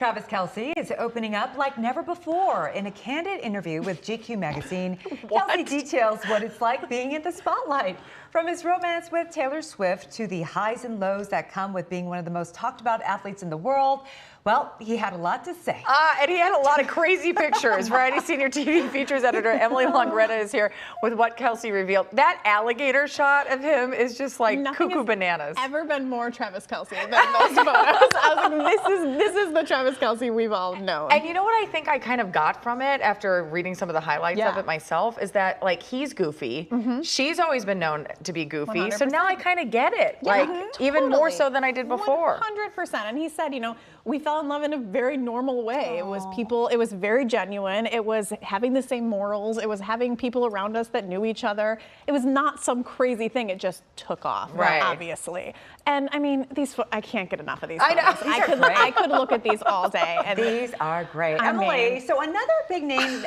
Travis Kelce is opening up like never before in a candid interview with GQ magazine. Kelce details what it's like being in the spotlight. From his romance with Taylor Swift to the highs and lows that come with being one of the most talked about athletes in the world. Well, he had a lot to say. And he had a lot of crazy pictures. Variety senior TV features editor Emily Longeretta is here with what Kelce revealed. That alligator shot of him is just like cuckoo bananas. Ever been more Travis Kelce than those photos? I was like, this is the Travis Kelce we've all known. And you know what I think I kind of got from it after reading some of the highlights of it myself is that like he's goofy. She's always been known to be goofy. 100%. So now I kind of get it. Yeah, like even more so than I did before. 100%. And he said, you know, we fell in love in a very normal way. It was it was very genuine. It was having the same morals. It was having people around us that knew each other. It was not some crazy thing. It just took off, obviously. And I mean, I can't get enough of these photos. I know. I could look at these all day. And these are great. Emily, so another big name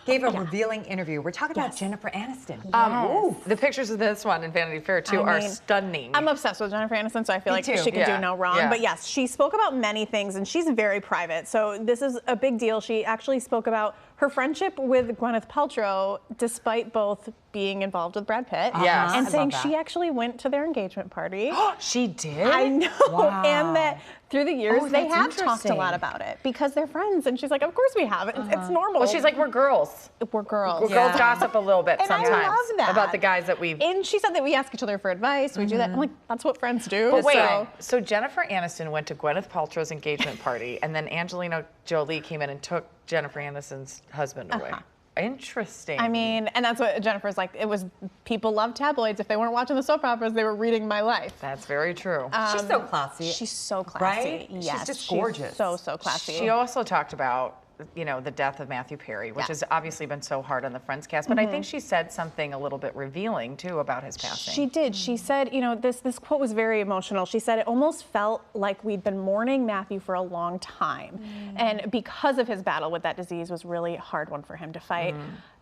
gave a revealing interview. We're talking about Jennifer Aniston. The pictures of this one in Vanity Fair too are stunning. I'm obsessed with Jennifer Aniston, so I feel like she can do no wrong. But yes, she spoke about many things, and she's very private. So this is a big deal. She actually spoke about her friendship with Gwyneth Paltrow, despite both being involved with Brad Pitt. And saying she actually went to their engagement party. She did? I know. Wow. And that through the years, they have talked a lot about it because they're friends. And she's like, of course we have. It's normal. Well, she's like, we're girls. We're girls. Girls gossip a little bit sometimes I love that. about the guys that we've... And she said that we ask each other for advice. We do that. I'm like, that's what friends do. But wait, so Jennifer Aniston went to Gwyneth Paltrow's engagement party, and then Angelina Jolie came in and took Jennifer Aniston's husband away. Interesting. I mean, and that's what Jennifer's like. It was, people love tabloids. If they weren't watching the soap operas, they were reading my life. That's very true. She's so classy. She's so classy. Right? Yes. She's just gorgeous. She's so classy. She also talked about, you know, the death of Matthew Perry, which has obviously been so hard on the Friends cast. But I think she said something a little bit revealing too about his passing. She did. She said, you know, this quote was very emotional. She said it almost felt like we'd been mourning Matthew for a long time, and because of his battle with that disease was really a hard one for him to fight.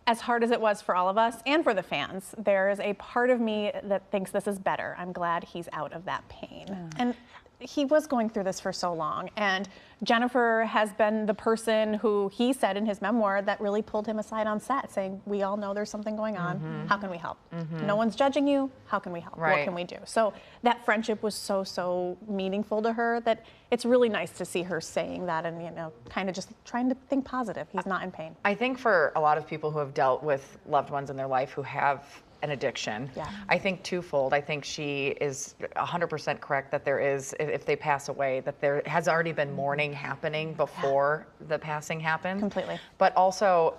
As hard as it was for all of us and for the fans, there is a part of me that thinks this is better. I'm glad he's out of that pain. And he was going through this for so long, and Jennifer has been the person who he said in his memoir that really pulled him aside on set, saying, we all know there's something going on. How can we help? No one's judging you. How can we help? What can we do? So that friendship was so meaningful to her that it's really nice to see her saying that and, you know, kind of just trying to think positive. He's not in pain. I think for a lot of people who have dealt with loved ones in their life who have an addiction. I think twofold. I think she is 100% correct that there is, if they pass away, that there has already been mourning happening before the passing happened. Completely. But also,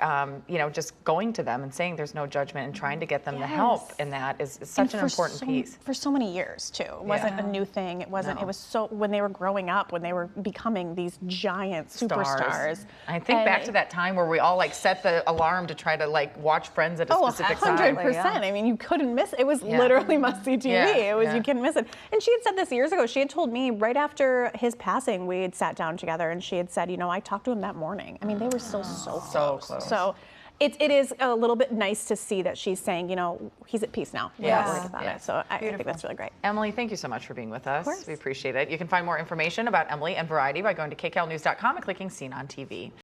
you know, just going to them and saying there's no judgment and trying to get them the help in that is such an important piece. For so many years too. It wasn't a new thing. It wasn't, it was so, when they were growing up, when they were becoming these giant superstars. I think back to that time where we all like set the alarm to try to like watch Friends at a specific time. 100%. I mean, you couldn't miss it. It was literally must-see TV. It was, you couldn't miss it. And she had said this years ago. She had told me right after his passing, we had sat down together and she had said, you know, I talked to him that morning. I mean, they were still so close. So it is a little bit nice to see that she's saying, you know, he's at peace now. We're not worried about it. So I think that's really great. Emily, thank you so much for being with us. We appreciate it. You can find more information about Emily and Variety by going to kcalnews.com and clicking Seen on TV.